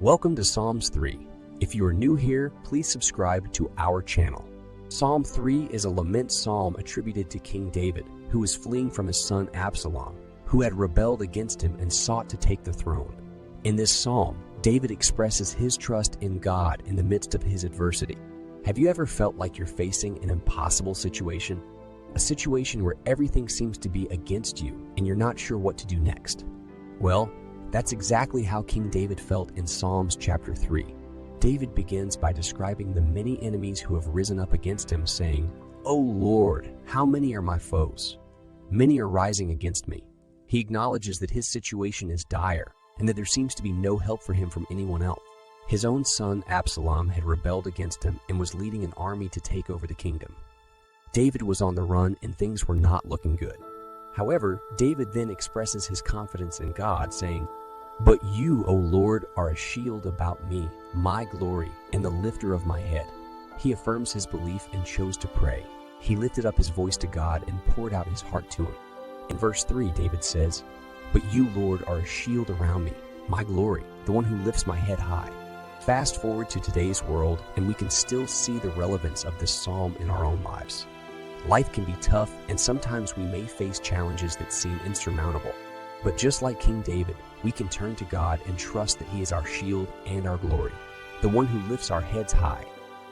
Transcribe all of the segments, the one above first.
Welcome to Psalms 3. If you are new here, please subscribe to our channel. Psalm 3 is a lament psalm attributed to King David, who was fleeing from his son Absalom, who had rebelled against him and sought to take the throne. In this psalm, David expresses his trust in God in the midst of his adversity. Have you ever felt like you're facing an impossible situation? A situation where everything seems to be against you and you're not sure what to do next? Well, that's exactly how King David felt in Psalms chapter 3. David begins by describing the many enemies who have risen up against him, saying, "O Lord, how many are my foes? Many are rising against me." He acknowledges that his situation is dire and that there seems to be no help for him from anyone else. His own son Absalom had rebelled against him and was leading an army to take over the kingdom. David was on the run and things were not looking good. However, David then expresses his confidence in God, saying, "But you, O Lord, are a shield about me, my glory, and the lifter of my head." He affirms his belief and chose to pray. He lifted up his voice to God and poured out his heart to him. In verse 3, David says, "But you, Lord, are a shield around me, my glory, the one who lifts my head high." Fast forward to today's world, and we can still see the relevance of this psalm in our own lives. Life can be tough, and sometimes we may face challenges that seem insurmountable. But just like King David, we can turn to God and trust that He is our shield and our glory, the one who lifts our heads high.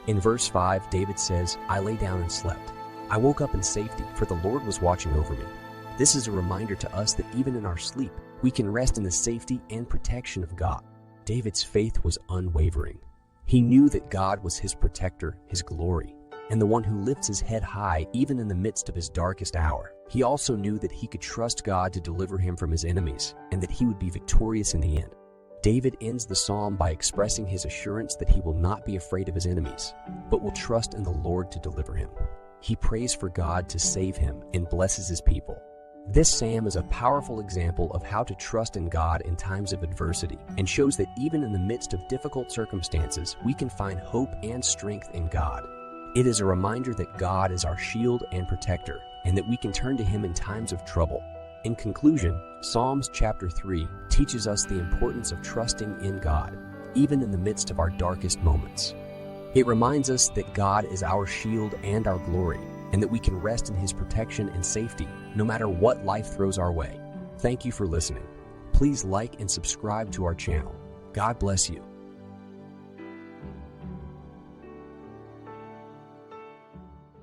In verse 5, David says, "I lay down and slept. I woke up in safety, for the Lord was watching over me." This is a reminder to us that even in our sleep, we can rest in the safety and protection of God. David's faith was unwavering. He knew that God was his protector, his glory, and the one who lifts his head high even in the midst of his darkest hour. He also knew that he could trust God to deliver him from his enemies and that he would be victorious in the end. David ends the psalm by expressing his assurance that he will not be afraid of his enemies, but will trust in the Lord to deliver him. He prays for God to save him and blesses his people. This psalm is a powerful example of how to trust in God in times of adversity and shows that even in the midst of difficult circumstances, we can find hope and strength in God. It is a reminder that God is our shield and protector, and that we can turn to Him in times of trouble. In conclusion, Psalms chapter 3 teaches us the importance of trusting in God, even in the midst of our darkest moments. It reminds us that God is our shield and our glory, and that we can rest in His protection and safety, no matter what life throws our way. Thank you for listening. Please like and subscribe to our channel. God bless you.